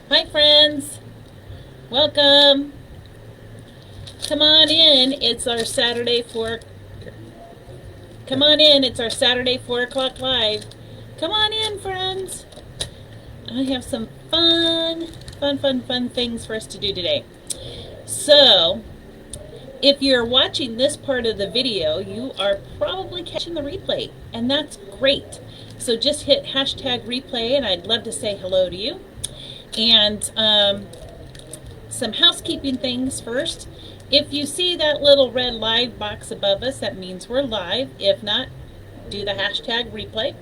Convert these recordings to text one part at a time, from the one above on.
Hi friends, welcome. Come on in. It's our Saturday 4. Come on in. It's our Saturday 4 o'clock live. Come on in, friends. I have some fun things for us to do today. So, if you're watching this part of the video, you are probably catching the replay, and that's great. So just hit hashtag replay, and I'd love to say hello to you. And some housekeeping things first. If you see that little red live box above us, that means we're live. If not, do the hashtag replay.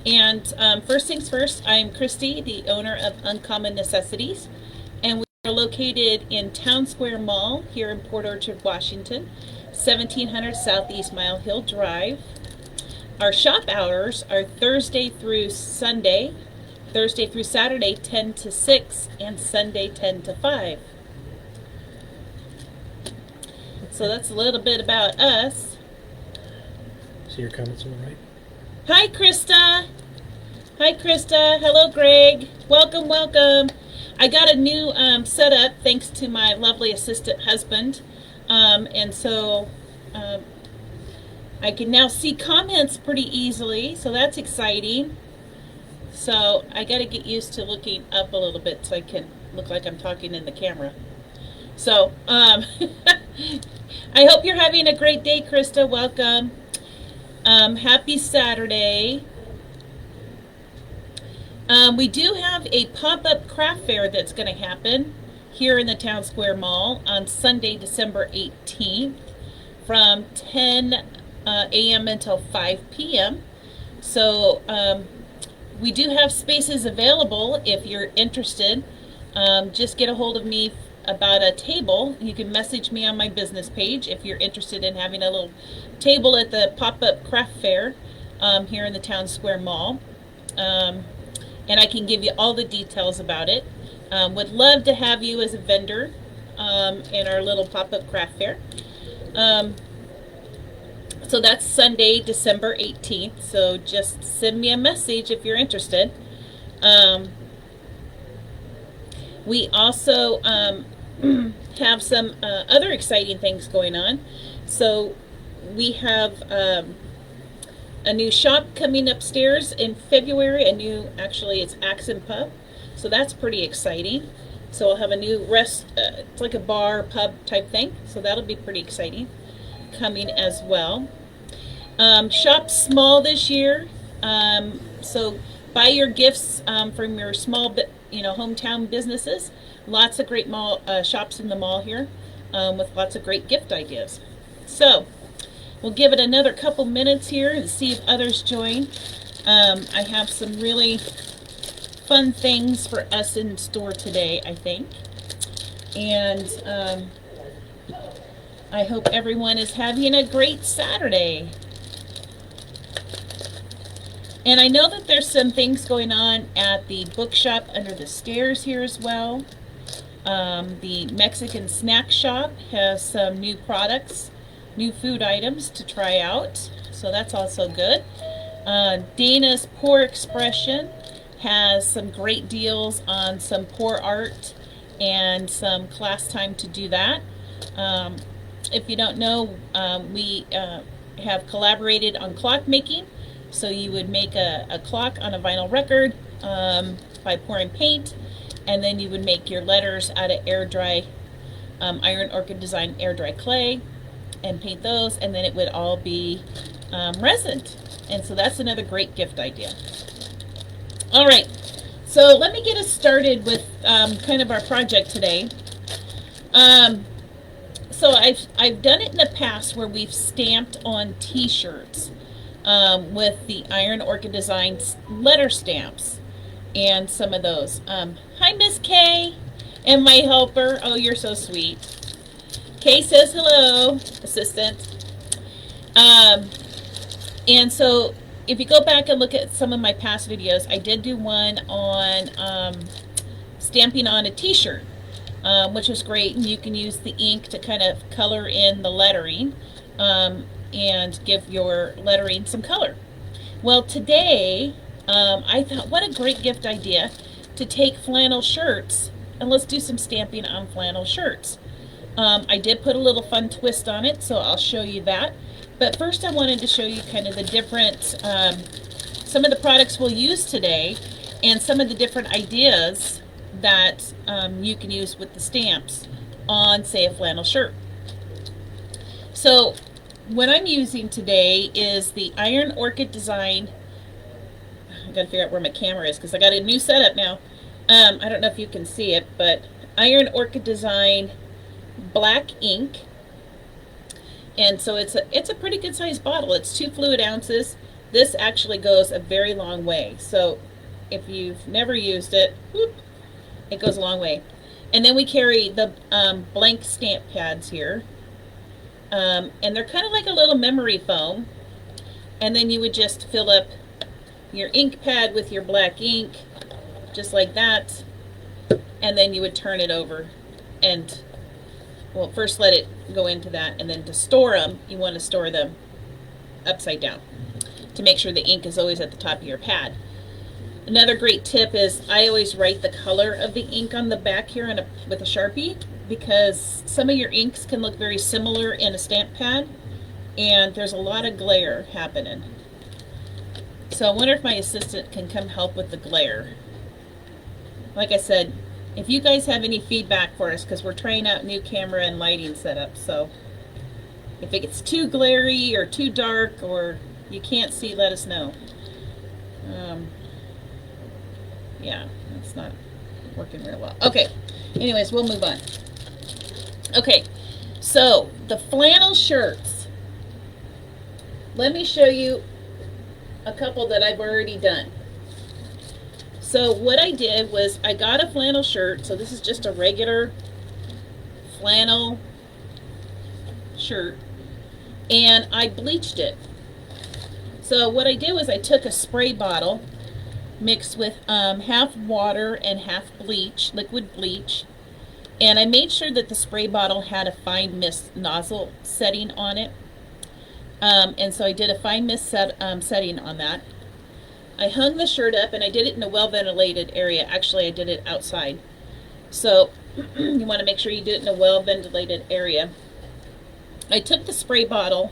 And first things first, I'm Christy, the owner of Uncommon Necessities, and we are located in Town Square Mall here in Port Orchard, Washington, 1700 Southeast Mile Hill Drive. Our shop hours are Thursday through Saturday, 10 to 6, and Sunday 10 to 5. So that's a little bit about us. See your comments on the right? Hi, Krista. Hi, Krista. Hello, Greg. Welcome, welcome. I got a new setup thanks to my lovely assistant husband. And so I can now see comments pretty easily, so that's exciting. So I got to get used to looking up a little bit so I can look like I'm talking in the camera. So I hope you're having a great day, Krista. Welcome. Happy Saturday. We do have a pop-up craft fair that's going to happen here in the Town Square Mall on Sunday, December 18th from 10 a.m. until 5 p.m. So we do have spaces available if you're interested. Just get a hold of me about a table. You can message me on my business page if you're interested in having a little table at the pop-up craft fair here in the Town Square Mall. And I can give you all the details about it. Would love to have you as a vendor in our little pop-up craft fair. So that's Sunday, December 18th. So just send me a message if you're interested. We also have some other exciting things going on. So we have a new shop coming upstairs in February. Actually it's Axe and Pub. So that's pretty exciting. So I'll have a new it's like a bar, pub type thing. So that'll be pretty exciting coming as well. Shop small this year. So buy your gifts from your small hometown businesses. Lots of great shops in the mall here with lots of great gift ideas. So we'll give it another couple minutes here and see if others join. I have some really fun things for us in store today, I think. And I hope everyone is having a great Saturday. And I know that there's some things going on at the bookshop under the stairs here as well. The Mexican snack shop has some new products, new food items to try out. So that's also good. Dana's Pour Expression has some great deals on some pour art and some class time to do that. If you don't know, we have collaborated on clock making. So you would make a clock on a vinyl record by pouring paint, and then you would make your letters out of air dry Iron Orchid Design air dry clay and paint those, and then it would all be resined. And so that's another great gift idea. All right, so let me get us started with kind of our project today. So I've done it in the past where we've stamped on t-shirts with the Iron Orchid Design letter stamps and some of those. Hi, Miss Kay, and my helper. Oh, you're so sweet. Kay says hello, assistant. And so if you go back and look at some of my past videos, I did do one on stamping on a t-shirt, which was great. And you can use the ink to kind of color in the lettering and give your lettering some color. Well, today I thought, what a great gift idea to take flannel shirts and let's do some stamping on flannel shirts. I did put a little fun twist on it, so I'll show you that. But first I wanted to show you kind of the different, some of the products we'll use today and some of the different ideas that you can use with the stamps on, say, a flannel shirt. So what I'm using today is the Iron Orchid Design. I gotta figure out where my camera is because I got a new setup now. I don't know if you can see it, but Iron Orchid Design black ink. And so it's a pretty good sized bottle. It's 2 fluid ounces. This actually goes a very long way. So if you've never used it, whoop, it goes a long way. And then we carry the blank stamp pads here. And they're kind of like a little memory foam. And then you would just fill up your ink pad with your black ink, just like that. And then you would turn it over and, well, first let it go into that, and then to store them, you want to store them upside down to make sure the ink is always at the top of your pad. Another great tip is I always write the color of the ink on the back here with a Sharpie, because some of your inks can look very similar in a stamp pad, and there's a lot of glare happening. So I wonder if my assistant can come help with the glare. Like I said, if you guys have any feedback for us, because we're trying out new camera and lighting setups, so if it gets too glary or too dark or you can't see, let us know. Yeah, that's not working real well. Okay, anyways, we'll move on. Okay, so the flannel shirts. Let me show you a couple that I've already done. So what I did was I got a flannel shirt. So this is just a regular flannel shirt, and I bleached it. So what I did was I took a spray bottle mixed with half water and half bleach, liquid bleach, and I made sure that the spray bottle had a fine mist nozzle setting on it. And so I did a fine mist setting on that. I hung the shirt up, and I did it in a well-ventilated area. Actually, I did it outside. So you want to make sure you do it in a well-ventilated area. I took the spray bottle,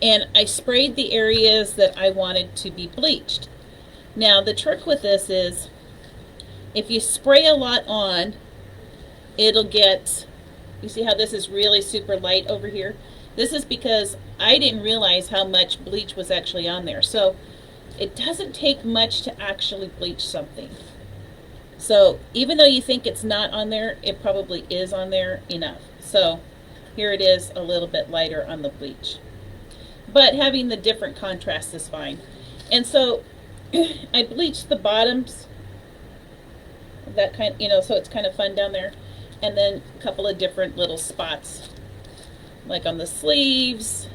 and I sprayed the areas that I wanted to be bleached. Now, the trick with this is if you spray a lot on, it'll get, you see how this is really super light over here? This is because I didn't realize how much bleach was actually on there. So it doesn't take much to actually bleach something. So even though you think it's not on there, it probably is on there enough. So here it is, a little bit lighter on the bleach. But having the different contrast is fine. And so I bleached the bottoms, that kind, you know, so it's kind of fun down there. And then a couple of different little spots, like on the sleeves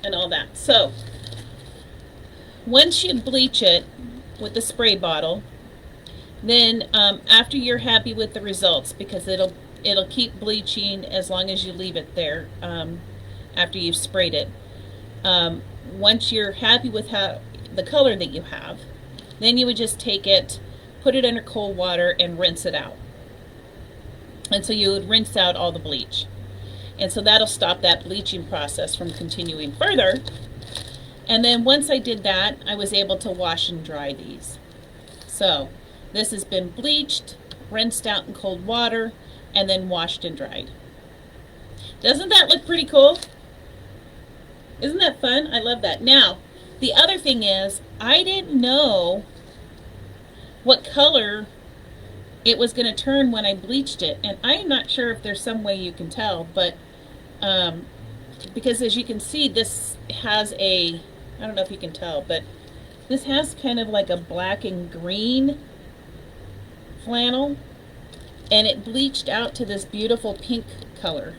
and all that. So once you bleach it with the spray bottle, then after you're happy with the results, because it'll keep bleaching as long as you leave it there after you've sprayed it. Once you're happy with the color that you have, then you would just take it, put it under cold water, and rinse it out. And so you would rinse out all the bleach. And so that'll stop that bleaching process from continuing further. And then once I did that, I was able to wash and dry these. So this has been bleached, rinsed out in cold water, and then washed and dried. Doesn't that look pretty cool? Isn't that fun? I love that. Now, the other thing is, I didn't know what color it was going to turn when I bleached it. And I'm not sure if there's some way you can tell, but because as you can see, this has a, I don't know if you can tell, but this has kind of like a black and green flannel, and it bleached out to this beautiful pink color.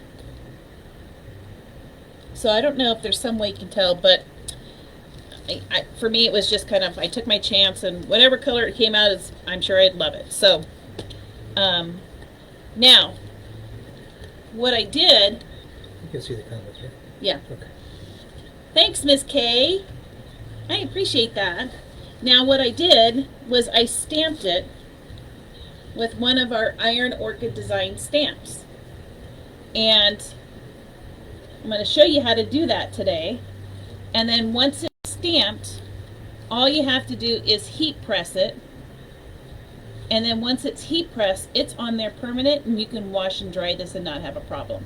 So I don't know if there's some way you can tell, but for me it was just kind of, I took my chance, and whatever color it came out as, I'm sure I'd love it. So now what I did, You can see the comments, right? yeah, Okay. thanks Miss Kay, I appreciate that. Now what I did was I stamped it with one of our Iron Orchid Design stamps. And I'm going to show you how to do that today. And then once it's stamped, all you have to do is heat press it. And then once it's heat pressed, it's on there permanent, and you can wash and dry this and not have a problem.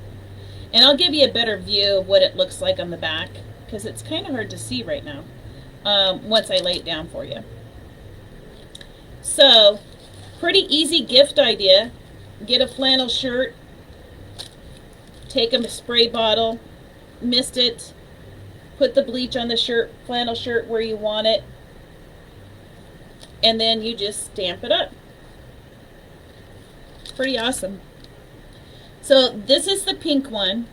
And I'll give you a better view of what it looks like on the back, because it's kind of hard to see right now once I lay it down for you. So, pretty easy gift idea. Get a flannel shirt, take a spray bottle, mist it, put the bleach on the shirt, flannel shirt where you want it, and then you just stamp it up. Pretty awesome. So this is the pink one,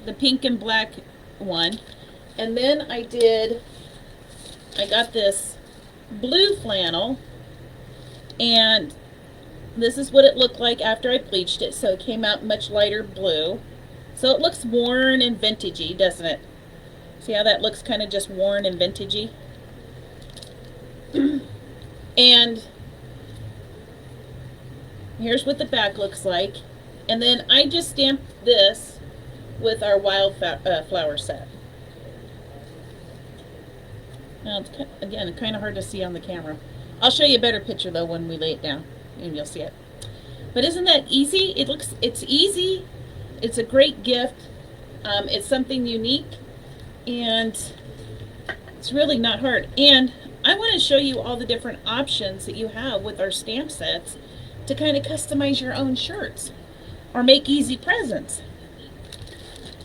the pink and black one, and then I got this blue flannel, and this is what it looked like after I bleached it. So it came out much lighter blue. So it looks worn and vintagey, doesn't it? See how that looks kind of just worn and vintagey? And here's what the back looks like. And then I just stamped this with our wildflower set. Now, it's, again, kind of hard to see on the camera. I'll show you a better picture though when we lay it down, and you'll see it. But isn't that easy? It's easy. It's a great gift. It's something unique, and it's really not hard. And I want to show you all the different options that you have with our stamp sets to kind of customize your own shirts or make easy presents.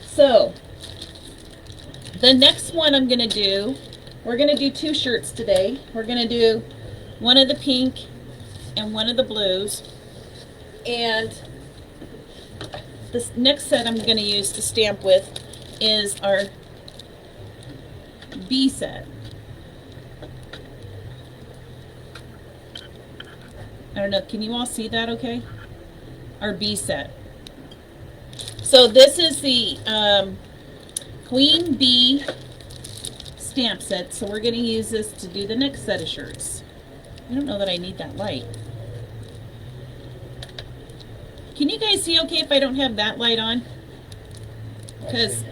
So the next one I'm going to do, we're going to do 2 shirts today. We're going to do one of the pink and one of the blues. And this next set I'm going to use to stamp with is our B set. I don't know, can you all see that okay? Our B set. So this is the Queen Bee stamp set, so we're going to use this to do the next set of shirts. I don't know that I need that light. Can you guys see okay if I don't have that light on? Because,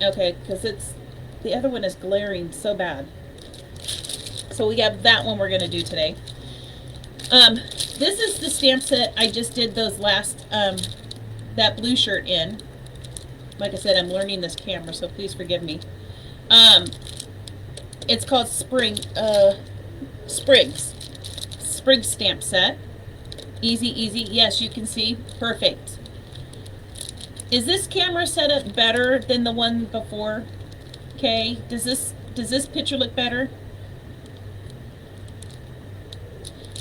okay, because it's, the other one is glaring so bad. So we have that one we're going to do today. This is the stamp set I just did those last, that blue shirt in. Like I said, I'm learning this camera, so please forgive me. It's called Sprigs stamp set. Easy, easy. Yes, you can see. Perfect. Is this camera set up better than the one before? Okay. Does this picture look better?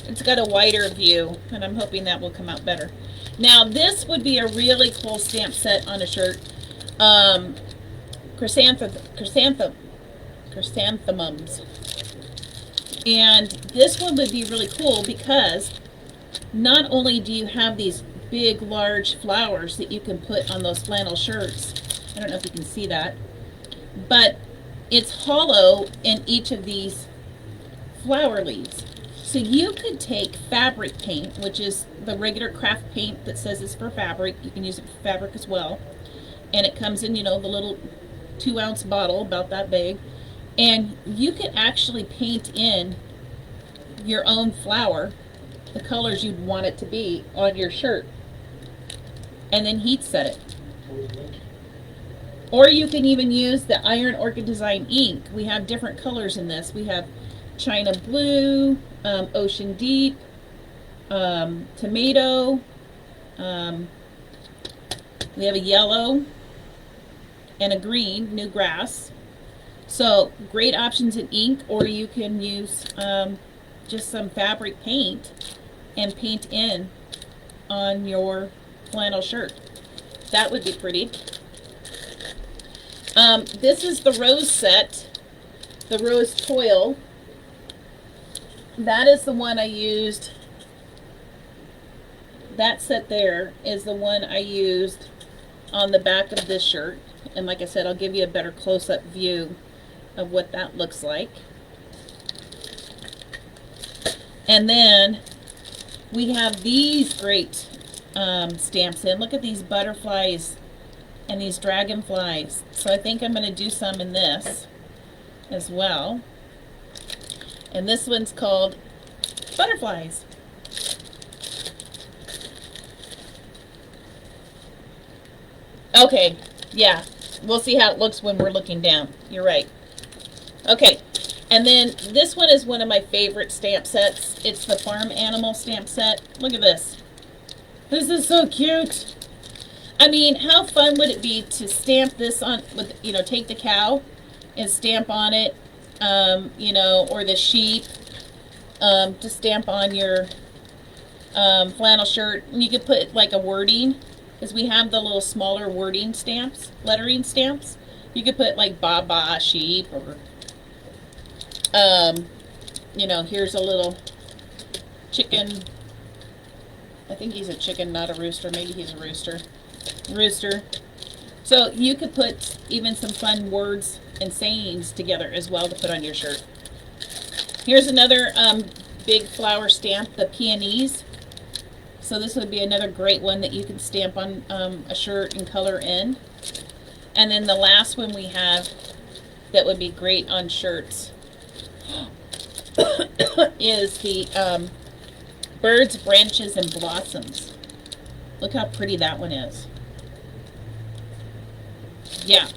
It's got a wider view, and I'm hoping that will come out better. Now, this would be a really cool stamp set on a shirt. Chrysanthemums. And this one would be really cool because not only do you have these big, large flowers that you can put on those flannel shirts, I don't know if you can see that, but it's hollow in each of these flower leaves. So you could take fabric paint, which is the regular craft paint that says it's for fabric. You can use it for fabric as well. And it comes in, you know, the little 2-ounce bottle, about that big. And you could actually paint in your own flower, the colors you'd want it to be on your shirt, and then heat set it. Or you can even use the Iron Orchid Design ink. We have different colors in this. We have China Blue, Ocean Deep, Tomato, we have a yellow and a green, New Grass. So great options in ink, or you can use just some fabric paint and paint in on your flannel shirt. That would be pretty. This is the rose set, the rose toil. That is the one I used. That set there is the one I used on the back of this shirt. And like I said, I'll give you a better close-up view of what that looks like. And then we have these great stamps in. Look at these butterflies and these dragonflies. So I think I'm going to do some in this as well. And this one's called Butterflies. Okay, yeah, we'll see how it looks when we're looking down. You're right. Okay, and then this one is one of my favorite stamp sets. It's the Farm Animal stamp set. Look at this. This is so cute. I mean, how fun would it be to stamp this on with, you know, take the cow and stamp on it, you know, or the sheep, to stamp on your flannel shirt. And you could put like a wording, because we have the little smaller wording stamps, lettering stamps. You could put like Baba sheep, or you know, here's a little chicken. I think he's a chicken, not a rooster. Maybe he's a rooster. Rooster. So you could put even some fun words and sayings together as well to put on your shirt. Here's another big flower stamp, the peonies. So this would be another great one that you can stamp on a shirt and color in. And then the last one we have that would be great on shirts is the birds, branches, and blossoms. Look how pretty that one is. Yeah.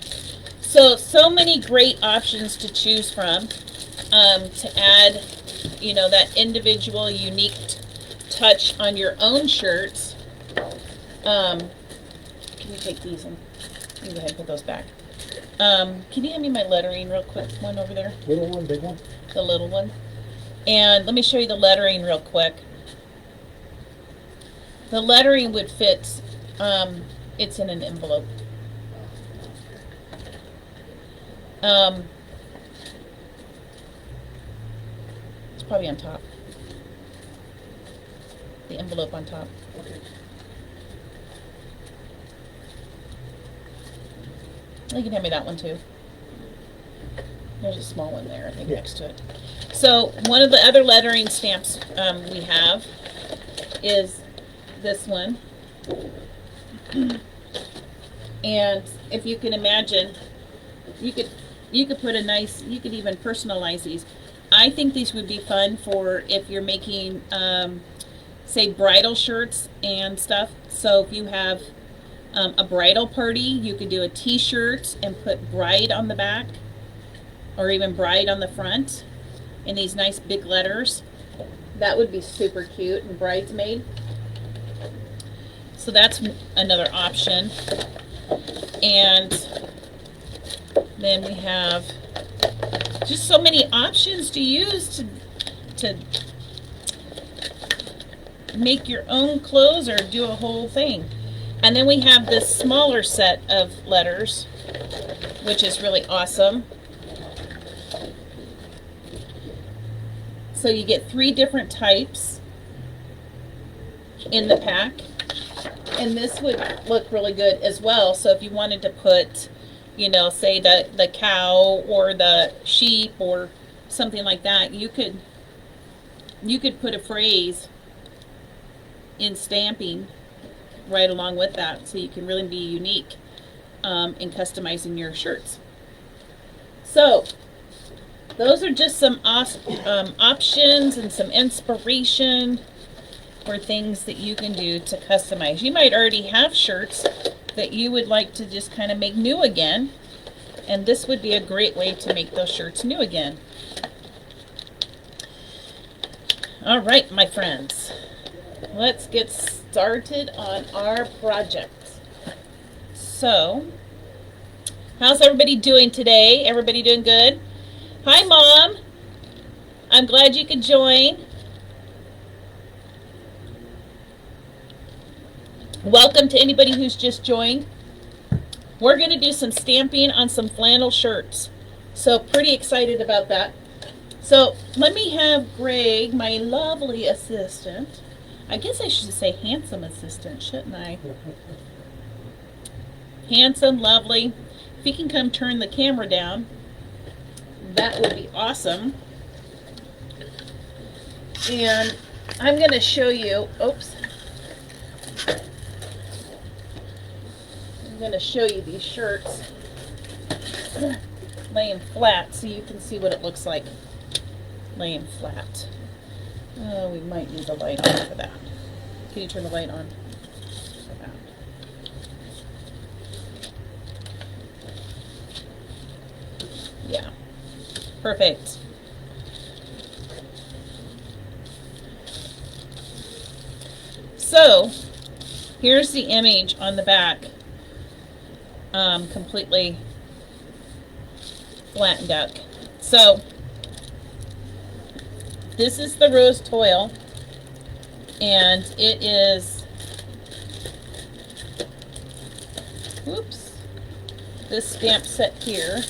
So many great options to choose from to add, you know, that individual, unique touch on your own shirts. Can you take these and go ahead and put those back? Can you hand me my lettering real quick? One over there. Little one, big one? The little one. And let me show you the lettering real quick. The lettering would fit, it's in an envelope. It's probably on top. The envelope on top. Okay. You can hand me that one too. There's a small one there, I think, Yeah. next to it. So one of the other lettering stamps we have is this one. And if you can imagine, you could put a nice, you could even personalize these. I think these would be fun for if you're making, say, bridal shirts and stuff. So if you have a bridal party, you could do a t-shirt and put bride on the back, or even bride on the front in these nice big letters. That would be super cute, and bridesmaid. So that's another option. And then we have just so many options to use to make your own clothes or do a whole thing. And then we have this smaller set of letters, which is really awesome. So you get 3 different types in the pack. And this would look really good as well. So if you wanted to put, you know, say the cow or the sheep or something like that, you could put a phrase in stamping right along with that, so you can really be unique in customizing your shirts. So those are just some options and some inspiration for things that you can do to customize. You might already have shirts that you would like to just kind of make new again, and this would be a great way to make those shirts new again. All right, my friends, let's get started on our project. So, how's everybody doing today? Everybody doing good? Hi, Mom. I'm glad you could join. Welcome to anybody who's just joined. We're going to do some stamping on some flannel shirts. So pretty excited about that. So let me have Greg, my lovely assistant. I guess I should say handsome assistant, shouldn't I? Handsome, lovely. If he can come turn the camera down, that would be awesome. And I'm going to show you, oops. I'm going to show you these shirts laying flat so you can see what it looks like laying flat. Oh, we might need the light on for that. Can you turn the light on for that? Yeah, perfect. So, here's the image on the back, completely flattened out. So, this is the rose toil, and it is, whoops, this stamp set here.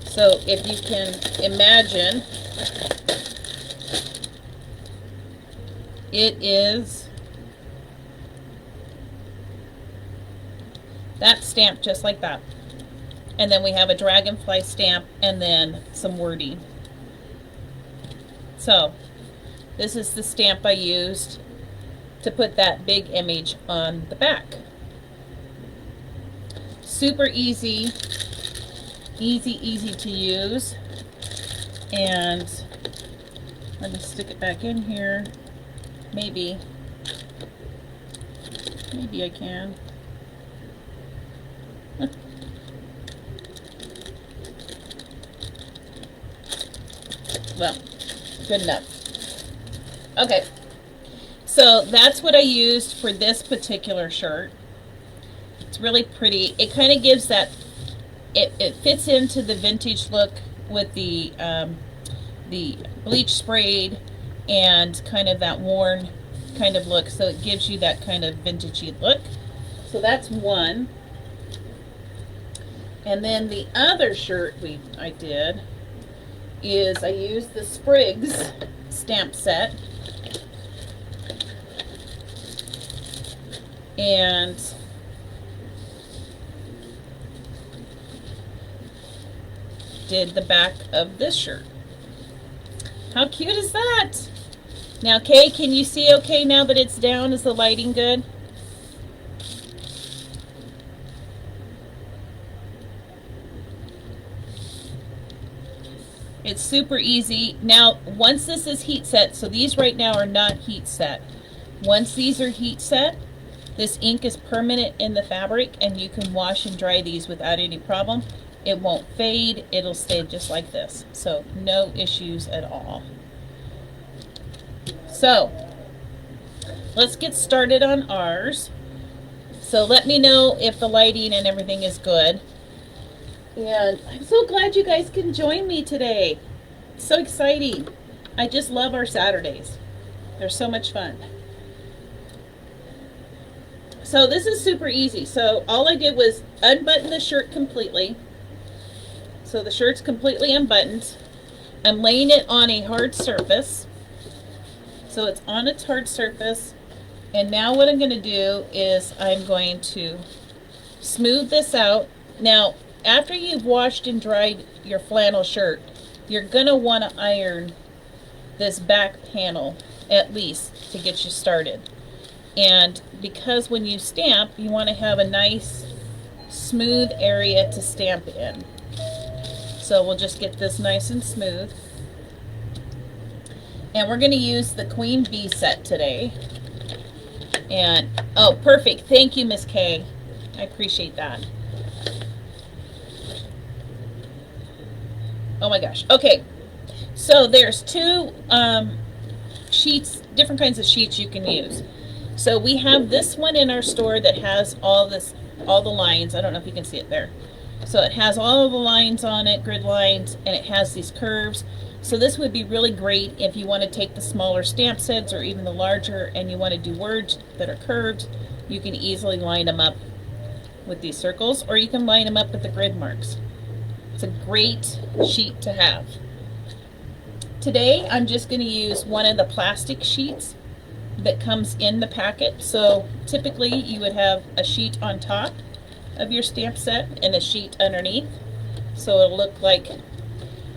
So if you can imagine, it is that stamp just like that. And then we have a dragonfly stamp and then some wording. So this is the stamp I used to put that big image on the back. Super easy, easy to use. And let me stick it back in here. Maybe I can. Well, good enough. Okay, so that's what I used for this particular shirt. It's really pretty. It kind of gives that, it fits into the vintage look with the bleach sprayed and kind of that worn kind of look, so it gives you that kind of vintagey look. So that's one. And then the other shirt I did is I used the Sprigs stamp set, and did the back of this shirt. How cute is that? Now, Kay, can you see okay now that it's down? Is the lighting good? It's super easy. Now, once this is heat set, so these right now are not heat set. Once these are heat set, this ink is permanent in the fabric and you can wash and dry these without any problem. It won't fade, it'll stay just like this. So no issues at all. So let's get started on ours. So let me know if the lighting and everything is good. And I'm so glad you guys can join me today. It's so exciting. I just love our Saturdays. They're so much fun. So this is super easy. So all I did was unbutton the shirt completely. So the shirt's completely unbuttoned. I'm laying it on a hard surface. So it's on its hard surface. And now what I'm going to do is I'm going to smooth this out. Now, after you've washed and dried your flannel shirt, you're going to want to iron this back panel at least to get you started. And because when you stamp, you want to have a nice smooth area to stamp in. So we'll just get this nice and smooth. And we're going to use the Queen Bee set today. And, oh, perfect. Thank you, Miss Kay. I appreciate that. Oh my gosh. Okay. So there's two sheets, different kinds of sheets you can use. So we have this one in our store that has all the lines. I don't know if you can see it there. So it has all of the lines on it, grid lines, and it has these curves. So this would be really great if you want to take the smaller stamp sets or even the larger and you want to do words that are curved. You can easily line them up with these circles, or you can line them up with the grid marks. It's a great sheet to have. Today I'm just going to use one of the plastic sheets that comes in the packet. So typically you would have a sheet on top of your stamp set and a sheet underneath. So it'll look like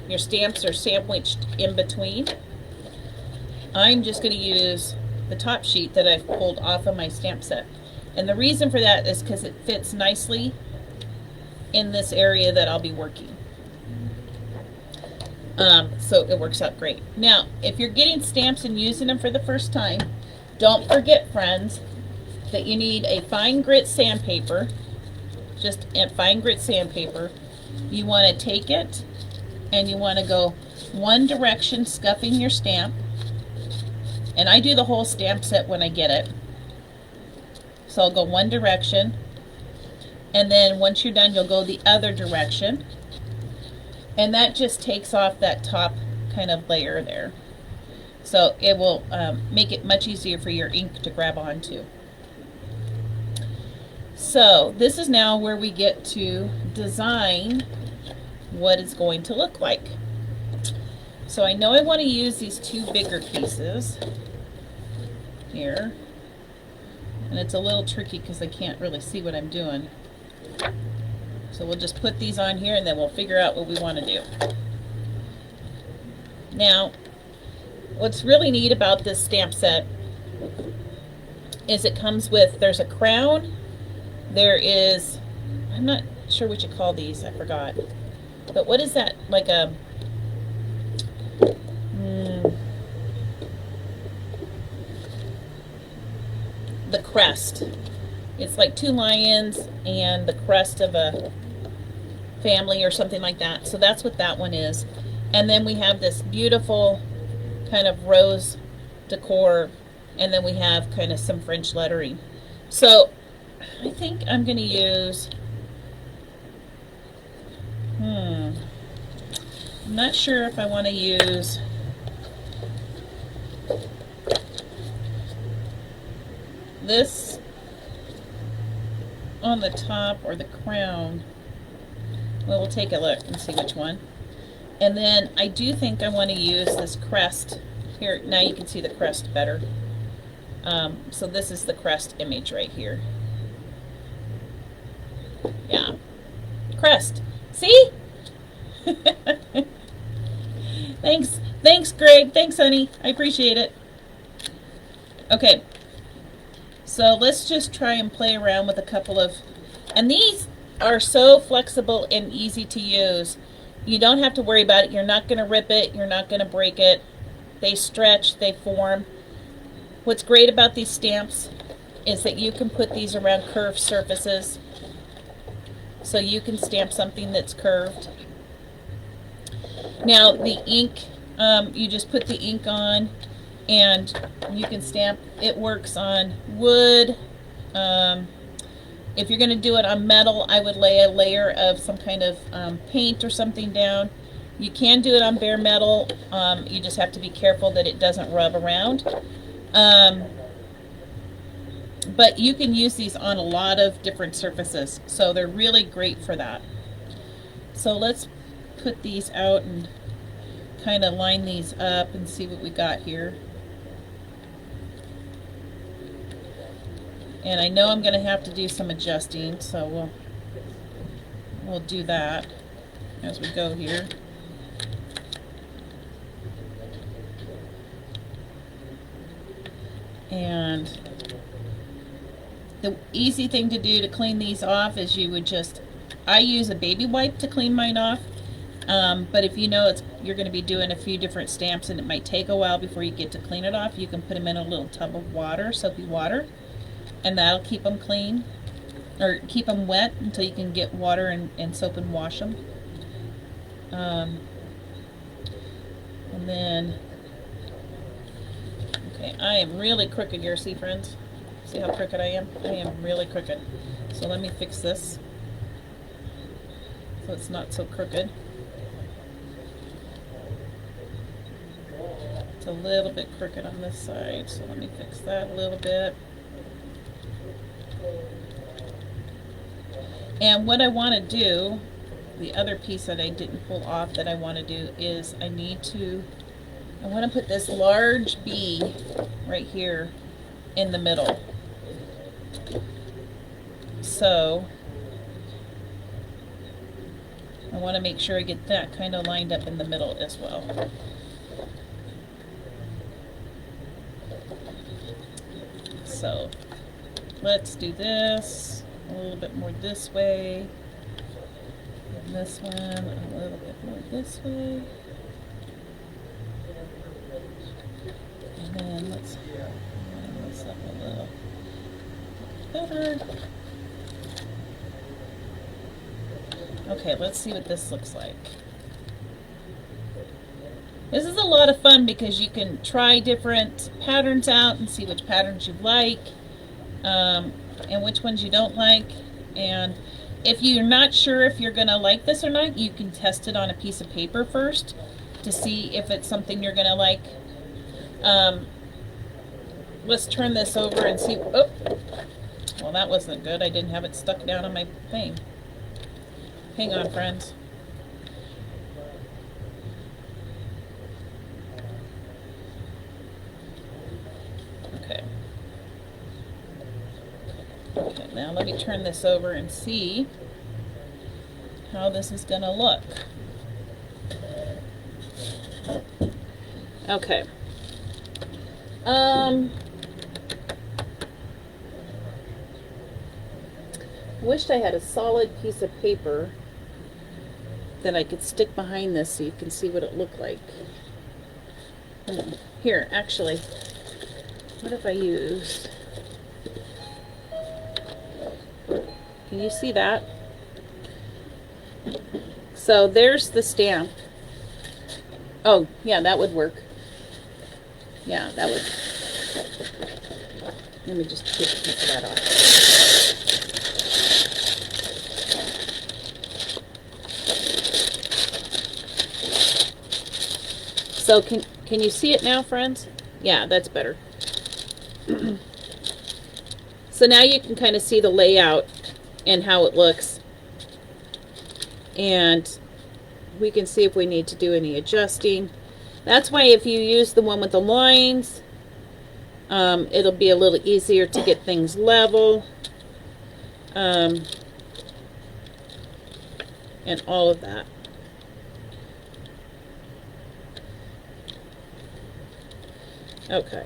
your stamps are sandwiched in between. I'm just going to use the top sheet that I've pulled off of my stamp set. And the reason for that is because it fits nicely in this area that I'll be working. So it works out great. Now, if you're getting stamps and using them for the first time, don't forget, friends, that you need a fine grit sandpaper, just a fine grit sandpaper. You want to take it and you want to go one direction, scuffing your stamp. And I do the whole stamp set when I get it. So I'll go one direction, and then once you're done, you'll go the other direction. And that just takes off that top kind of layer there. So it will make it much easier for your ink to grab onto. So this is now where we get to design what it's going to look like. So I know I want to use these two bigger pieces here. And it's a little tricky because I can't really see what I'm doing. So we'll just put these on here and then we'll figure out what we want to do. Now, what's really neat about this stamp set is it comes with, there's a crown, there is, I'm not sure what you call these, I forgot. But what is that, like a, the crest. It's like two lions and the crest of a family or something like that. So that's what that one is. And then we have this beautiful kind of rose decor, and then we have kind of some French lettering. So I think I'm going to use, I'm not sure if I want to use this on the top or the crown. Well, we'll take a look and see which one. And then I do think I want to use this crest here. Now you can see the crest better. So this is the crest image right here. Yeah, crest. See? Thanks, Greg. Thanks, honey. I appreciate it. Okay. So let's just try and play around with a couple of, and these are so flexible and easy to use. You don't have to worry about it. You're not going to rip it. You're not going to break it. They stretch, they form. What's great about these stamps is that you can put these around curved surfaces. So you can stamp something that's curved. Now the ink, you just put the ink on and you can stamp. It works on wood. If you're going to do it on metal, I would lay a layer of some kind of paint or something down. You can do it on bare metal. You just have to be careful that it doesn't rub around. But you can use these on a lot of different surfaces, so they're really great for that. So let's put these out and kind of line these up and see what we got here. And I know I'm going to have to do some adjusting, so we'll do that as we go here. And the easy thing to do to clean these off is you would just, I use a baby wipe to clean mine off. But if you know you're going to be doing a few different stamps and it might take a while before you get to clean it off, you can put them in a little tub of water, soapy water, and that'll keep them clean, or keep them wet until you can get water and soap and wash them. And then, okay, I am really crooked here, see friends? See how crooked I am? I am really crooked. So let me fix this so it's not so crooked. It's a little bit crooked on this side, so let me fix that a little bit. And what I want to do, the other piece that I didn't pull off that I want to do is I want to put this large bee right here in the middle. So I want to make sure I get that kind of lined up in the middle as well. So let's do this a little bit more this way, and this one a little bit more this way, and then let's line this up a little better. Okay, let's see what this looks like. This is a lot of fun because you can try different patterns out and see which patterns you like, and which ones you don't like. And if you're not sure if you're going to like this or not, you can test it on a piece of paper first to see if it's something you're going to like. Let's turn this over and see. Oh, well, that wasn't good. I didn't have it stuck down on my thing. Hang on, friends. Okay. Okay, now let me turn this over and see how this is going to look. Okay. Wished I had a solid piece of paper that I could stick behind this so you can see what it looked like. Here, actually, what if I used, can you see that? So there's the stamp. Oh, yeah, that would work. Yeah, that would. Let me just take a piece of that off. So can you see it now, friends? Yeah, that's better. So now you can kind of see the layout and how it looks. And we can see if we need to do any adjusting. That's why if you use the one with the lines, it'll be a little easier to get things level. And all of that. Okay.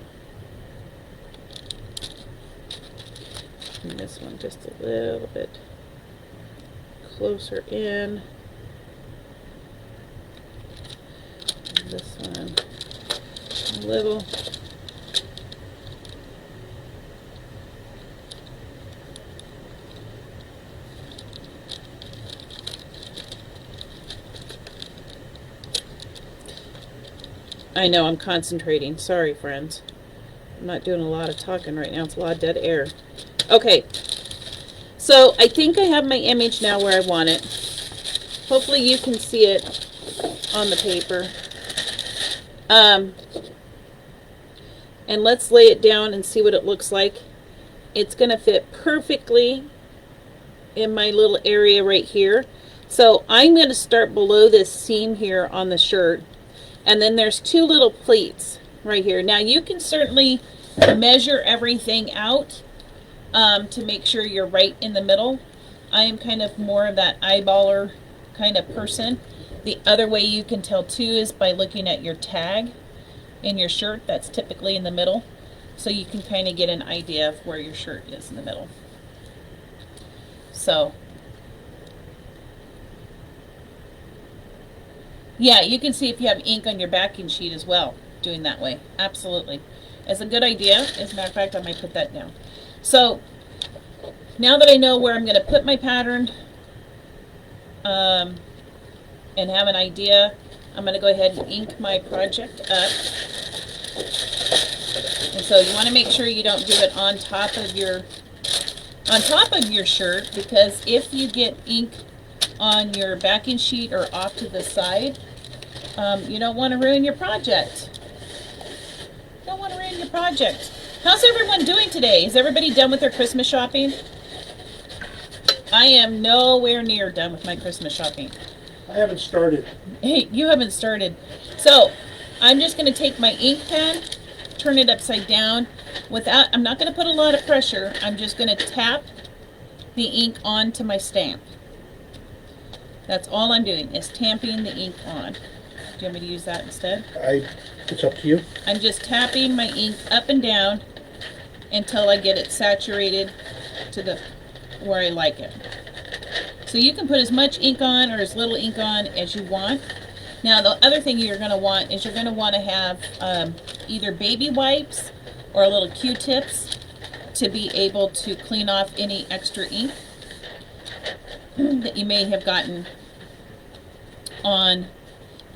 And this one just a little bit closer in. And this one a little. I know, I'm concentrating. Sorry, friends. I'm not doing a lot of talking right now. It's a lot of dead air. Okay. So, I think I have my image now where I want it. Hopefully you can see it on the paper. And let's lay it down and see what it looks like. It's going to fit perfectly in my little area right here. So, I'm going to start below this seam here on the shirt. And then there's two little pleats right here. Now you can certainly measure everything out to make sure you're right in the middle. I am kind of more of that eyeballer kind of person. The other way you can tell too is by looking at your tag in your shirt. That's typically in the middle. So you can kind of get an idea of where your shirt is in the middle. So yeah, you can see if you have ink on your backing sheet as well, doing that way. Absolutely. It's a good idea. As a matter of fact, I might put that down. So, now that I know where I'm going to put my pattern, and have an idea, I'm going to go ahead and ink my project up. And so you want to make sure you don't do it on top of your shirt, because if you get ink on your backing sheet or off to the side, you don't want to ruin your project. Don't want to ruin your project. How's everyone doing today? Is everybody done with their Christmas shopping? I am nowhere near done with my Christmas shopping. I haven't started. Hey, you haven't started. So, I'm just going to take my ink pen, turn it upside down. I'm not going to put a lot of pressure. I'm just going to tap the ink onto my stamp. That's all I'm doing, is tamping the ink on. Do you want me to use that instead? It's up to you. I'm just tapping my ink up and down until I get it saturated to the where I like it. So you can put as much ink on or as little ink on as you want. Now the other thing you're going to want is you're going to want to have either baby wipes or little Q-tips to be able to clean off any extra ink that you may have gotten on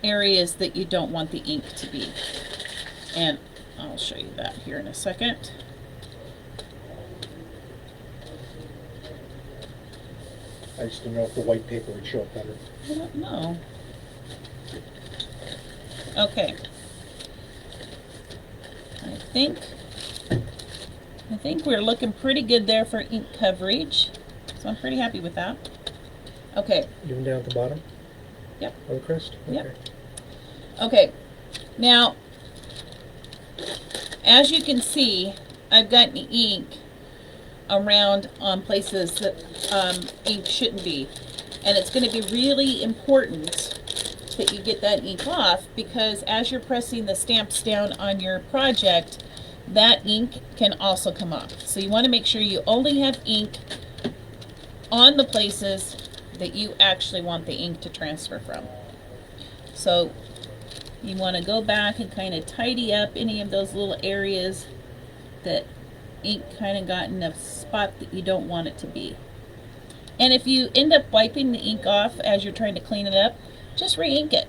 areas that you don't want the ink to be. And I'll show you that here in a second. I just didn't know if the white paper would show up better. I don't know. Okay. I think we're looking pretty good there for ink coverage. So I'm pretty happy with that. Okay. Even down at the bottom? Yep. Of the crest? Yep. Okay. Okay. Now, as you can see, I've got ink around on places that ink shouldn't be. And it's going to be really important that you get that ink off, because as you're pressing the stamps down on your project, that ink can also come off. So you want to make sure you only have ink on the places that you actually want the ink to transfer from. So you want to go back and kind of tidy up any of those little areas that ink kind of got in a spot that you don't want it to be. And if you end up wiping the ink off as you're trying to clean it up, just re-ink it.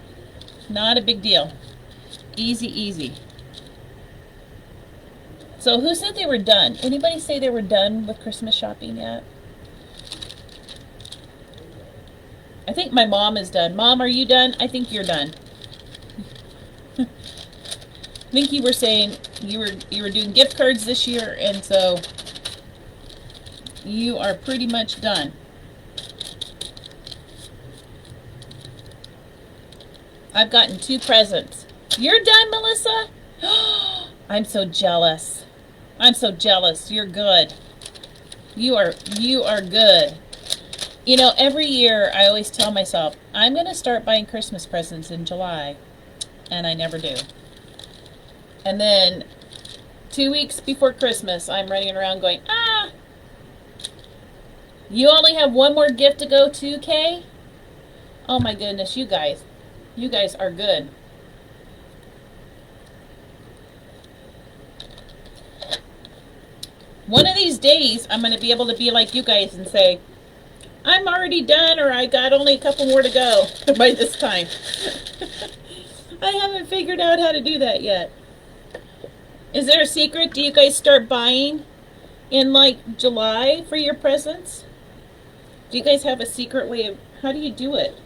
Not a big deal. Easy, easy. So who said they were done? Anybody say they were done with Christmas shopping yet? I think my mom is done. Mom, are you done? I think you're done. I think you were saying you were doing gift cards this year, and so you are pretty much done. I've gotten 2 presents. You're done, Melissa? I'm so jealous. I'm so jealous. You're good. You are good. You know, every year I always tell myself, I'm going to start buying Christmas presents in July. And I never do. And then 2 weeks before Christmas, I'm running around going, you only have one more gift to go to, Kay? Oh my goodness, you guys. You guys are good. One of these days, I'm going to be able to be like you guys and say, I'm already done, or I got only a couple more to go by this time. I haven't figured out how to do that yet. Is there a secret? Do you guys start buying in like July for your presents? Do you guys have a secret way of, how do you do it?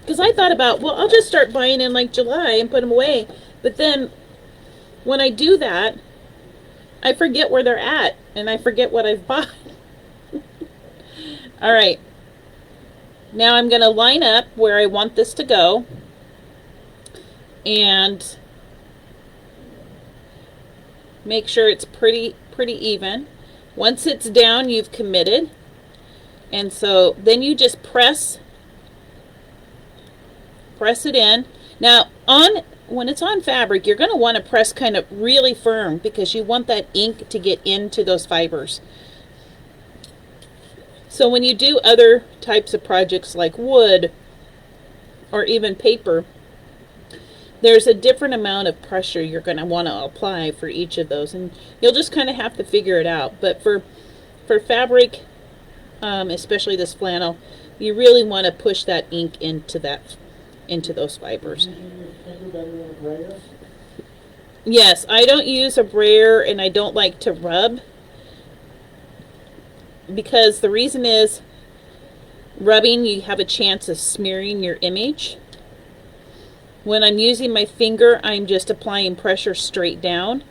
Because I thought about, well, I'll just start buying in like July and put them away. But then when I do that, I forget where they're at and I forget what I've bought. All right. Now I'm going to line up where I want this to go. And make sure it's pretty even. Once it's down, you've committed. And so then you just press it in. Now, when it's on fabric, you're going to want to press kind of really firm because you want that ink to get into those fibers. So when you do other types of projects like wood or even paper, there's a different amount of pressure you're going to want to apply for each of those, and you'll just kind of have to figure it out. But for fabric, especially this flannel, you really want to push that ink into those fibers. Yes, I don't use a brayer, and I don't like to rub, because the reason is rubbing, you have a chance of smearing your image. When I'm using my finger, I'm just applying pressure straight down,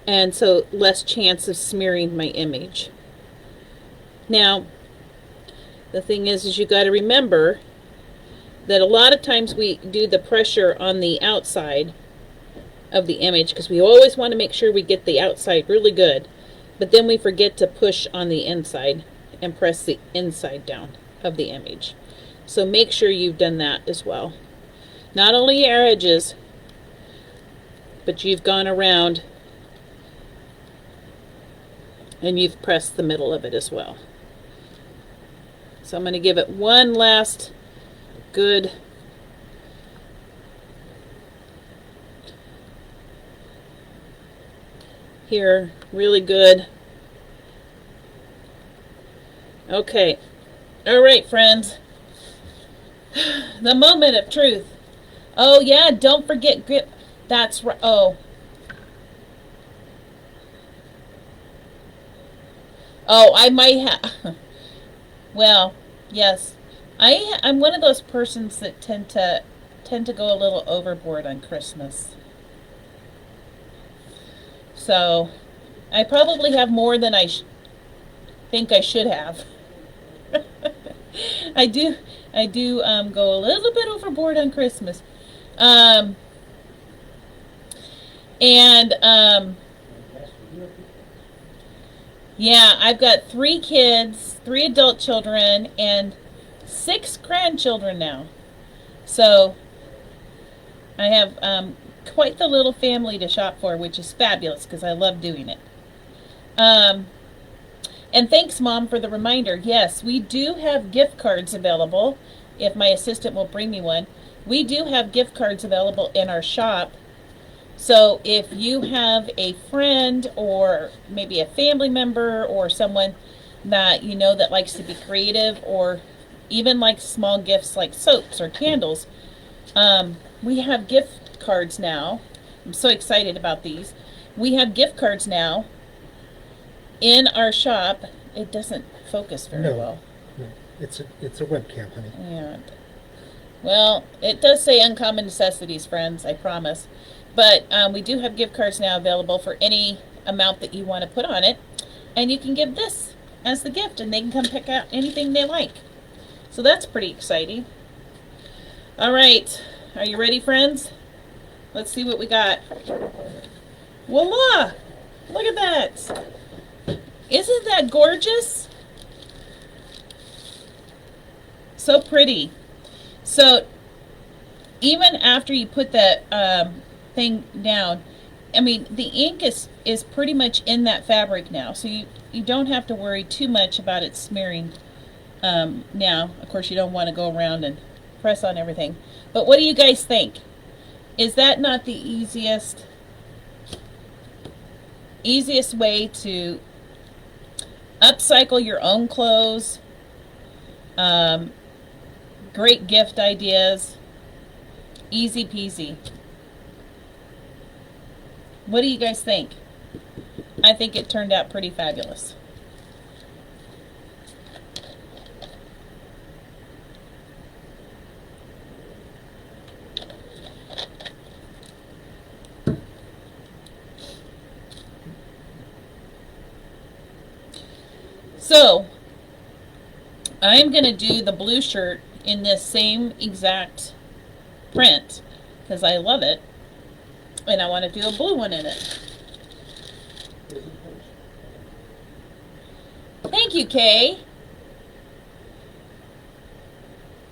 and so less chance of smearing my image. Now, the thing is you got to remember that a lot of times we do the pressure on the outside of the image because we always want to make sure we get the outside really good, but then we forget to push on the inside, and press the inside down of the image. So make sure you've done that as well. Not only your edges, but you've gone around and you've pressed the middle of it as well. So I'm going to give it one last good here, really good. Okay, all right, friends, the moment of truth. Oh yeah, don't forget grip. That's right. Oh, I might have. Well, yes, I'm one of those persons that tend to go a little overboard on Christmas. So I probably have more than I think I should have. I do go a little bit overboard on Christmas. Yeah, I've got 3 kids, 3 adult children, and 6 grandchildren now. So I have quite the little family to shop for, which is fabulous because I love doing it. And thanks, Mom, for the reminder. Yes, we do have gift cards available, if my assistant will bring me one. We do have gift cards available in our shop. So if you have a friend or maybe a family member or someone that you know that likes to be creative or even likes small gifts like soaps or candles, we have gift cards now. I'm so excited about these. We have gift cards now in our shop. It doesn't focus very well. No, it's a webcam, honey. Yeah. Well, it does say uncommon necessities, friends, I promise. But we do have gift cards now available for any amount that you want to put on it. And you can give this as the gift and they can come pick out anything they like. So that's pretty exciting. All right. Are you ready, friends? Let's see what we got. Voila! Look at that. Isn't that gorgeous? So pretty. So even after you put that thing down, I mean, the ink is pretty much in that fabric now, so you don't have to worry too much about it smearing now. Of course, you don't want to go around and press on everything. But what do you guys think? Is that not the easiest way to upcycle your own clothes? Great gift ideas. Easy peasy. What do you guys think? I think it turned out pretty fabulous. So, I'm going to do the blue shirt in this same exact print because I love it. And I want to do a blue one in it. Thank you, Kay.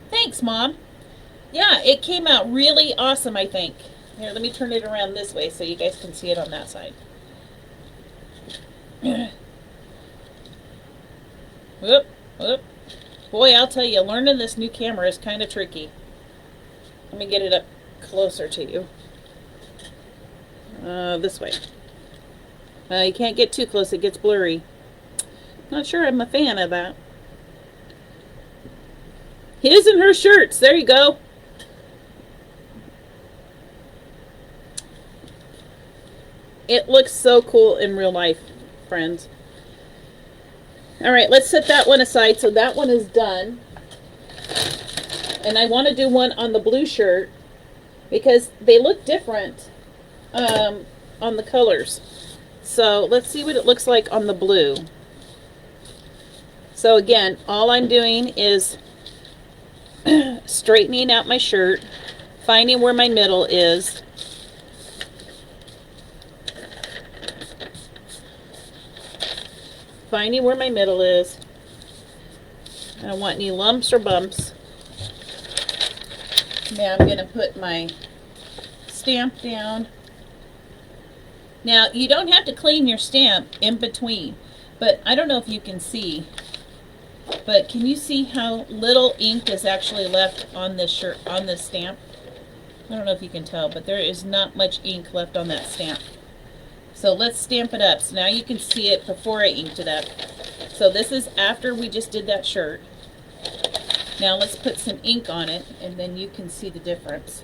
Thanks, Mom. Yeah, it came out really awesome, I think. Here, let me turn it around this way so you guys can see it on that side. Whoop, whoop. Boy, I'll tell you, learning this new camera is kind of tricky. Let me get it up closer to you. This way. You can't get too close, it gets blurry. Not sure I'm a fan of that. His and her shirts, there you go. It looks so cool in real life, friends. All right, let's set that one aside. So that one is done. And I want to do one on the blue shirt because they look different on the colors. So let's see what it looks like on the blue. So again, all I'm doing is straightening out my shirt, finding where my middle is, I don't want any lumps or bumps. Now I'm going to put my stamp down. Now you don't have to clean your stamp in between, but I don't know if you can see, but can you see how little ink is actually left on this shirt, on this stamp? I don't know if you can tell, but there is not much ink left on that stamp. So let's stamp it up. So now you can see it before I inked it up. So this is after we just did that shirt. Now let's put some ink on it, and then you can see the difference.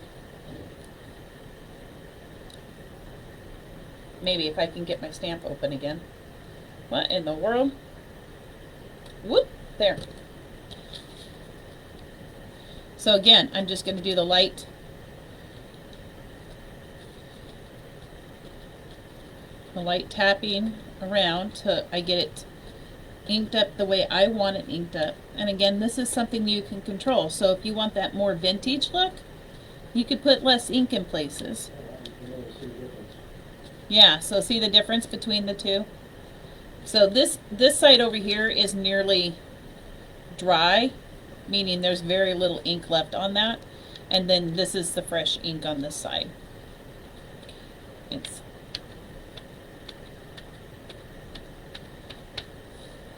Maybe if I can get my stamp open again. What in the world? Whoop, there. So again, I'm just going to do the light tapping around till I get it inked up the way I want it inked up. And again, this is something you can control. So if you want that more vintage look, you could put less ink in places. Yeah, so see the difference between the two? So this side over here is nearly dry, meaning there's very little ink left on that. And then this is the fresh ink on this side.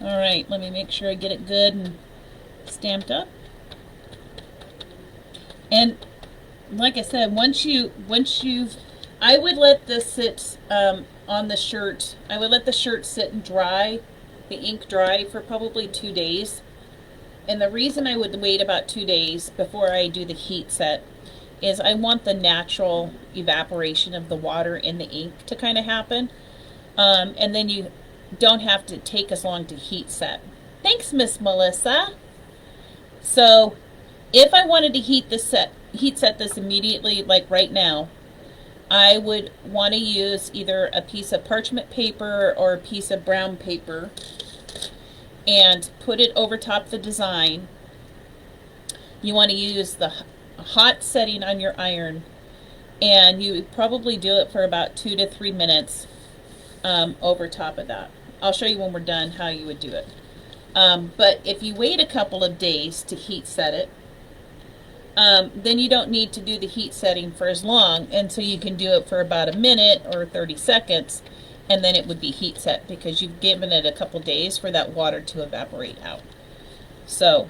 Alright, let me make sure I get it good and stamped up. And like I said, once you've, I would let this sit on the shirt. I would let the shirt sit and dry, the ink dry for probably 2 days. And the reason I would wait about 2 days before I do the heat set is I want the natural evaporation of the water in the ink to kind of happen. And then you don't have to take as long to heat set. Thanks, Miss Melissa. So if I wanted to heat set this immediately, like right now, I would want to use either a piece of parchment paper or a piece of brown paper and put it over top the design. You want to use the hot setting on your iron, and you would probably do it for about 2 to 3 minutes over top of that. I'll show you when we're done how you would do it. But if you wait a couple of days to heat set it, then you don't need to do the heat setting for as long, and so you can do it for about a minute or 30 seconds, and then it would be heat set because you've given it a couple days for that water to evaporate out. So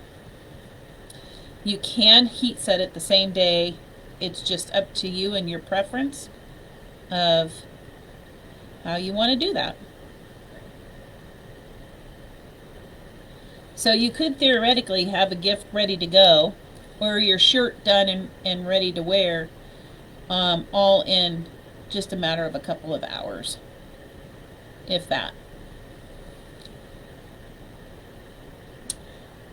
you can heat set it the same day. It's just up to you and your preference of how you want to do that. So you could theoretically have a gift ready to go, or your shirt done and ready to wear, all in just a matter of a couple of hours, if that.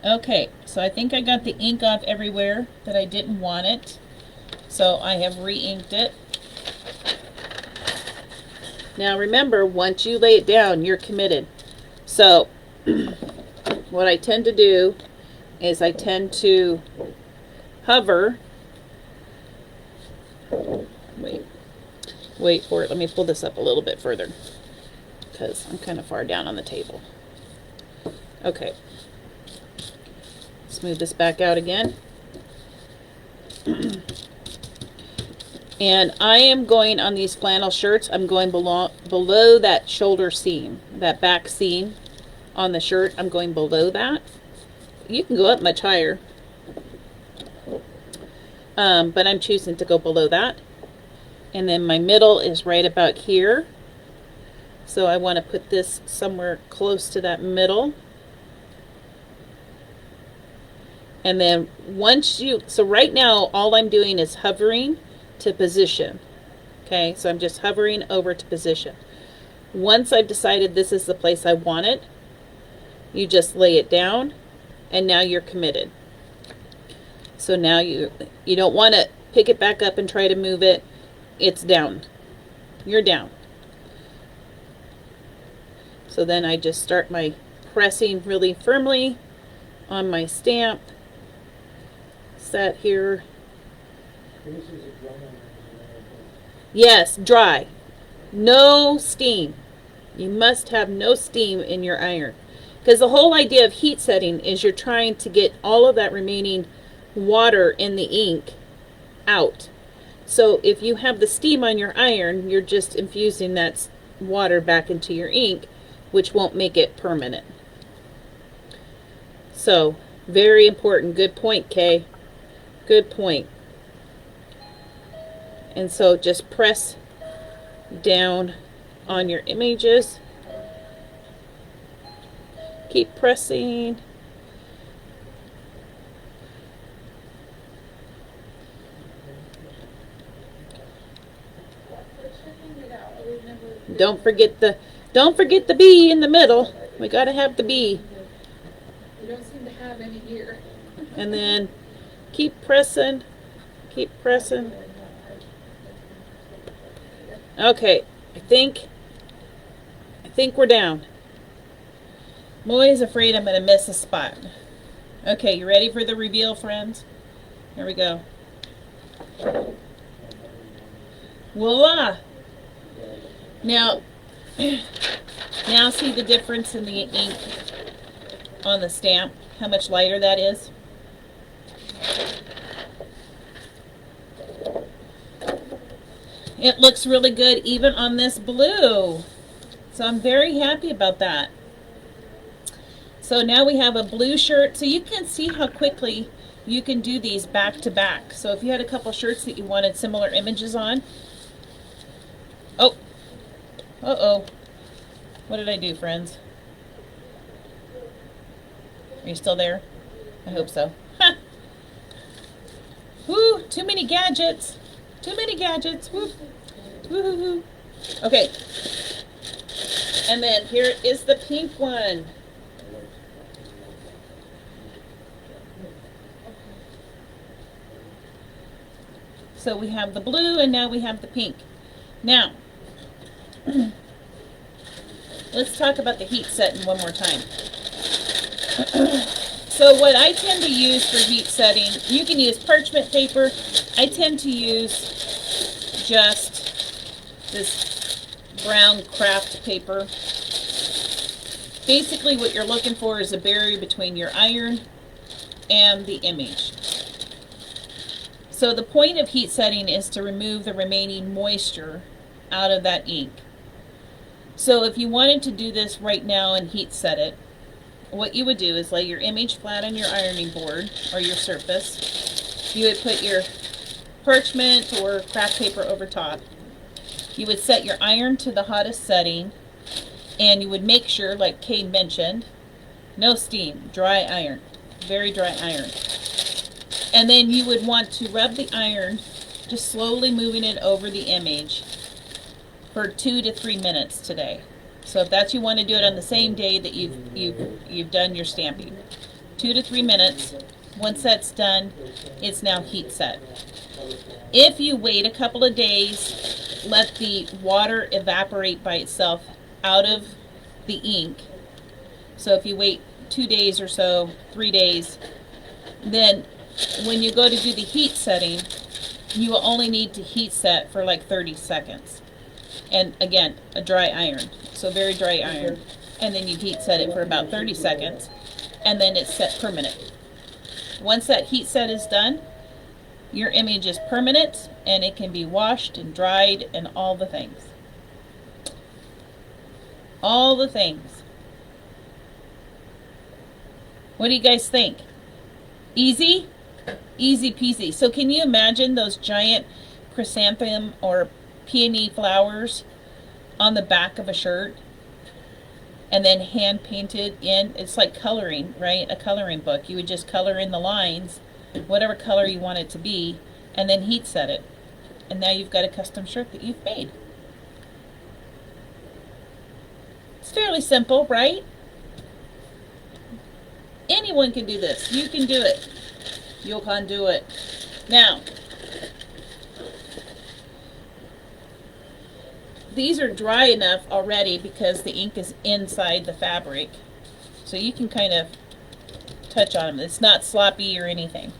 Okay, so I think I got the ink off everywhere that I didn't want it, so I have re-inked it. Now remember, once you lay it down, you're committed. So what I tend to do is I tend to hover. Wait for it. Let me pull this up a little bit further because I'm kind of far down on the table. Okay. Smooth this back out again. And I am going on these flannel shirts, I'm going below that shoulder seam, that back seam on the shirt. I'm going below that. You can go up much higher, but I'm choosing to go below that. And then my middle is right about here, so I want to put this somewhere close to that middle. And then once you, so right now all I'm doing is hovering to position. Okay, so I'm just hovering over to position. Once I've decided this is the place I want it, you just lay it down, and now you're committed. So now you don't want to pick it back up and try to move it. It's down. You're down. So then I just start my pressing really firmly on my stamp. Set here. Yes, dry. No steam. You must have no steam in your iron. Because the whole idea of heat setting is you're trying to get all of that remaining water in the ink out. So if you have the steam on your iron, you're just infusing that water back into your ink, which won't make it permanent. So, very important. Good point, Kay. Good point. And so just press down on your images. Keep pressing. Don't forget the B in the middle. We gotta have the B. We don't seem to have any here. And then keep pressing. Keep pressing. Okay, I think we're down. I'm always afraid I'm gonna miss a spot. Okay, you ready for the reveal, friends? Here we go. Voila! Now see the difference in the ink on the stamp, how much lighter that is? It looks really good even on this blue. So I'm very happy about that. So now we have a blue shirt. So you can see how quickly you can do these back to back. So if you had a couple shirts that you wanted similar images on. Oh. Uh-oh. What did I do, friends? Are you still there? I hope so. Woo, too many gadgets. Too many gadgets. Woo. Woo-hoo-hoo. Okay. And then here is the pink one. So we have the blue and now we have the pink. Now, let's talk about the heat setting one more time. So what I tend to use for heat setting, you can use parchment paper. I tend to use just this brown craft paper. Basically what you're looking for is a barrier between your iron and the image. So the point of heat setting is to remove the remaining moisture out of that ink. So if you wanted to do this right now and heat set it, what you would do is lay your image flat on your ironing board or your surface. You would put your parchment or craft paper over top. You would set your iron to the hottest setting, and you would make sure, like Kay mentioned, no steam, dry iron, very dry iron. And then you would want to rub the iron, just slowly moving it over the image for 2 to 3 minutes today. So if that's you want to do it on the same day that you've done your stamping, 2 to 3 minutes. Once that's done, it's now heat set. If you wait a couple of days, let the water evaporate by itself out of the ink. So if you wait 2 days or so, 3 days, then when you go to do the heat setting, you will only need to heat set for like 30 seconds. And again, a dry iron, so very dry iron. And then you heat set it for about 30 seconds, and then it's set permanent. Once that heat set is done, your image is permanent, and it can be washed and dried and all the things. All the things. What do you guys think? Easy? Easy peasy. So can you imagine those giant chrysanthemum or peony flowers on the back of a shirt and then hand painted in? It's like coloring, right? A coloring book. You would just color in the lines, whatever color you want it to be, and then heat set it. And now you've got a custom shirt that you've made. It's fairly simple, right? Anyone can do this. You can do it. You can do it. Now, these are dry enough already because the ink is inside the fabric. So you can kind of touch on them. It's not sloppy or anything.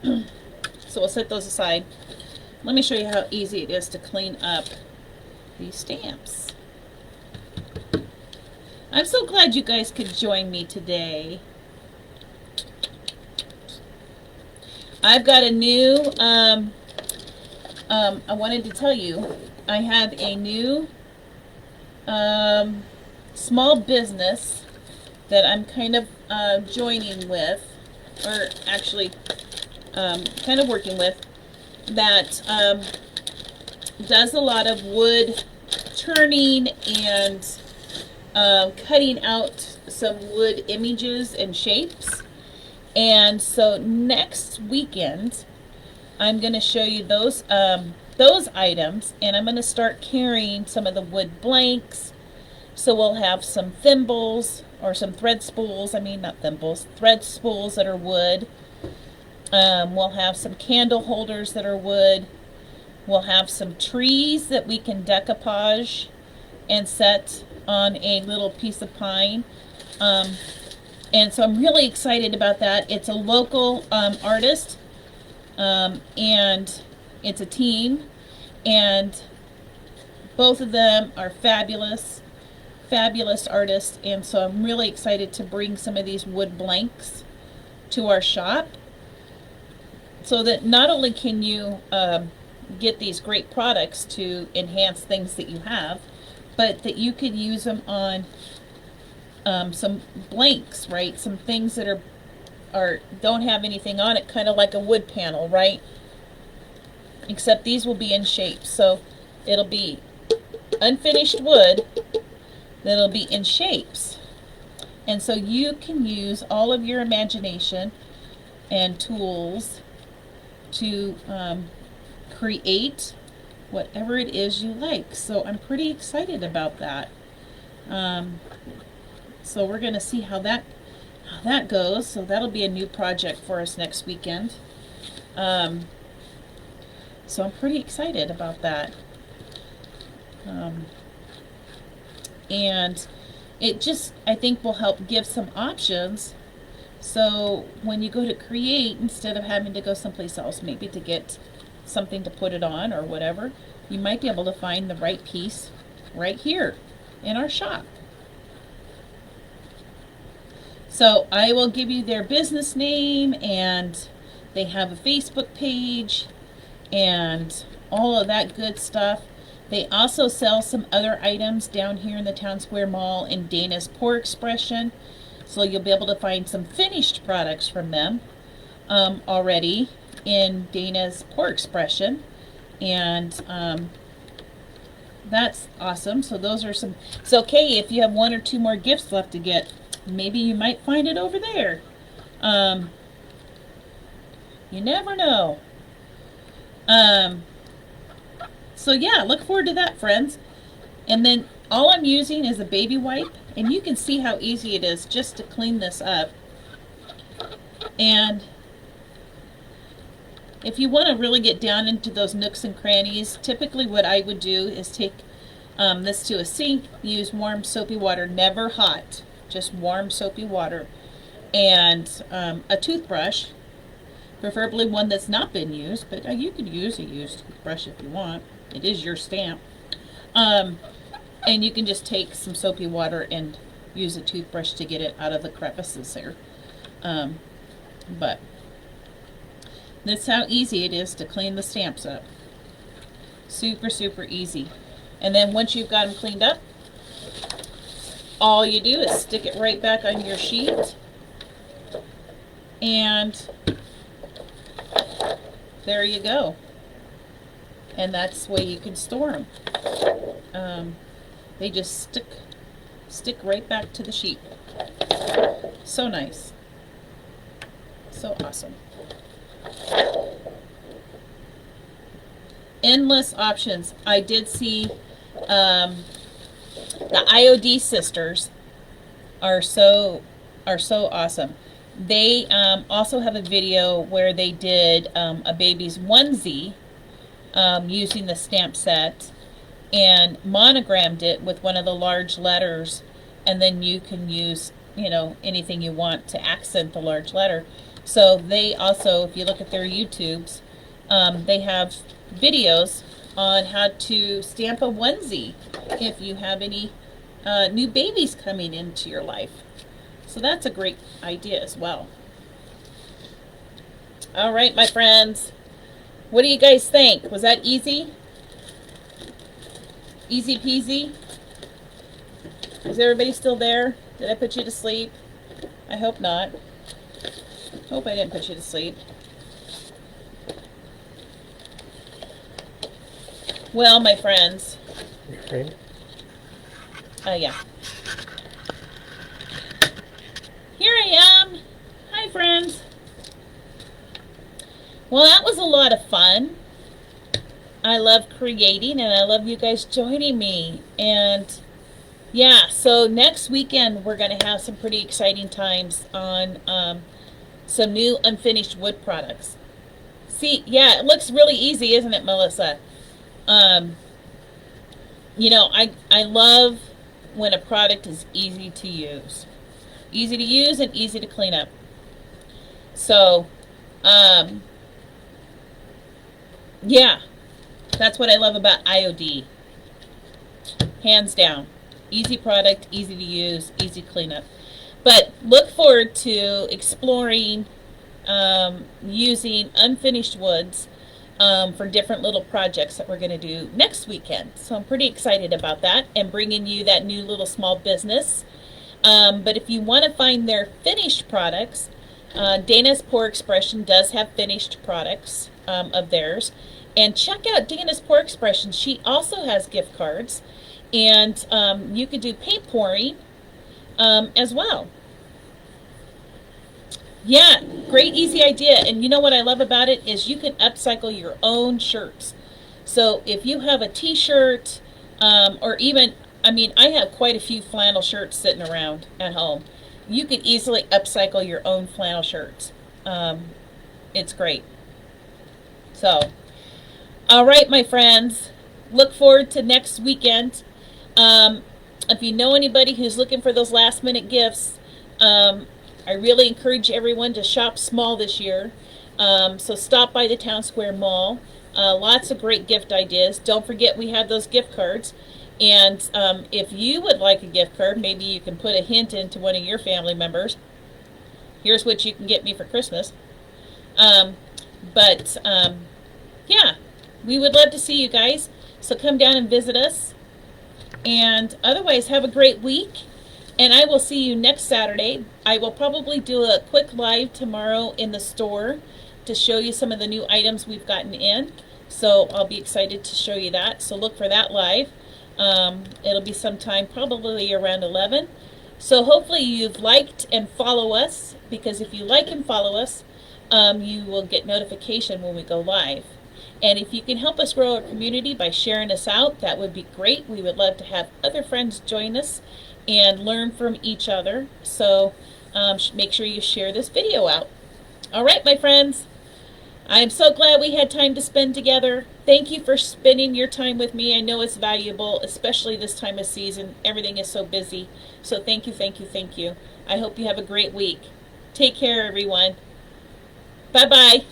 So we'll set those aside. Let me show you how easy it is to clean up these stamps. I'm so glad you guys could join me today. I've got a new, I wanted to tell you, I have a new small business that I'm kind of joining with, or actually kind of working with, that does a lot of wood turning and cutting out some wood images and shapes. And so next weekend, I'm going to show you those items, and I'm going to start carrying some of the wood blanks. So we'll have some thimbles, or some thread spools, I mean not thimbles, thread spools that are wood. We'll have some candle holders that are wood. We'll have some trees that we can decoupage and set on a little piece of pine. And so I'm really excited about that. It's a local artist, and it's a team, and both of them are fabulous artists, and so I'm really excited to bring some of these wood blanks to our shop, so that not only can you get these great products to enhance things that you have, but that you could use them on some blanks, right? Some things that are don't have anything on it, kind of like a wood panel, right? Except these will be in shape, so it'll be unfinished wood that'll be in shapes, and so you can use all of your imagination and tools to create whatever it is you like. So I'm pretty excited about that. So we're going to see how that goes. So that'll be a new project for us next weekend. So I'm pretty excited about that. And it just, I think, will help give some options. So when you go to create, instead of having to go someplace else, maybe to get something to put it on or whatever, you might be able to find the right piece right here in our shop. So I will give you their business name, and they have a Facebook page and all of that good stuff. They also sell some other items down here in the Town Square Mall in Dana's Pour Expression. So you'll be able to find some finished products from them already in Dana's Pour Expression. And that's awesome. So those are some, so okay, if you have one or two more gifts left to get, maybe you might find it over there. You never know. So yeah, look forward to that, friends. And then all I'm using is a baby wipe, and you can see how easy it is just to clean this up. And if you want to really get down into those nooks and crannies, typically what I would do is take this to a sink, use warm soapy water, never hot, just warm soapy water, and a toothbrush, preferably one that's not been used, but you could use a used toothbrush if you want. It is your stamp. And you can just take some soapy water and use a toothbrush to get it out of the crevices there. But that's how easy it is to clean the stamps up. Super, super easy. And then once you've got them cleaned up, all you do is stick it right back on your sheet, and there you go. And that's the way you can store them. They just stick right back to the sheet. So nice. So awesome. Endless options. I did see the IOD sisters are so awesome. They also have a video where they did a baby's onesie using the stamp set and monogrammed it with one of the large letters, and then you can use, you know, anything you want to accent the large letter. So they also, if you look at their YouTubes, they have videos on how to stamp a onesie if you have any new babies coming into your life. So that's a great idea as well. All right, my friends. What do you guys think? Was that easy? Easy peasy? Is everybody still there? Did I put you to sleep? I hope not. Hope I didn't put you to sleep. Well, my friends. Okay. Yeah. Here I am. Hi, friends. Well, that was a lot of fun. I love creating and I love you guys joining me. And yeah, so next weekend we're going to have some pretty exciting times on some new unfinished wood products. See, yeah, it looks really easy, isn't it, Melissa? You know, I love when a product is easy to use. Easy to use and easy to clean up. So, yeah, that's what I love about IOD. Hands down. Easy product, easy to use, easy cleanup. But look forward to exploring using unfinished woods for different little projects that we're going to do next weekend. So I'm pretty excited about that and bringing you that new little small business. But if you want to find their finished products, Dana's Pour Expression does have finished products of theirs. And check out Dana's Pour Expression. She also has gift cards. And you could do paint pouring as well. Yeah, great easy idea. And you know what I love about it is you can upcycle your own shirts. So if you have a t-shirt or even, I mean, I have quite a few flannel shirts sitting around at home. You can easily upcycle your own flannel shirts. It's great. So, all right, my friends, look forward to next weekend. If you know anybody who's looking for those last minute gifts, I really encourage everyone to shop small this year. So stop by the Town Square Mall. Lots of great gift ideas. Don't forget we have those gift cards. And if you would like a gift card, maybe you can put a hint into one of your family members. Here's what you can get me for Christmas. Yeah, we would love to see you guys. So come down and visit us. And otherwise, have a great week. And I will see you next Saturday. I will probably do a quick live tomorrow in the store to show you some of the new items we've gotten in. So I'll be excited to show you that. So look for that live. It'll be sometime probably around 11. So hopefully you've liked and follow us, because if you like and follow us, you will get notification when we go live. And if you can help us grow our community by sharing us out, that would be great. We would love to have other friends join us and learn from each other. So make sure you share this video out. All right, my friends. I am so glad we had time to spend together. Thank you for spending your time with me. I know it's valuable, especially this time of season. Everything is so busy. So thank you, thank you, thank you. I hope you have a great week. Take care, everyone. Bye-bye.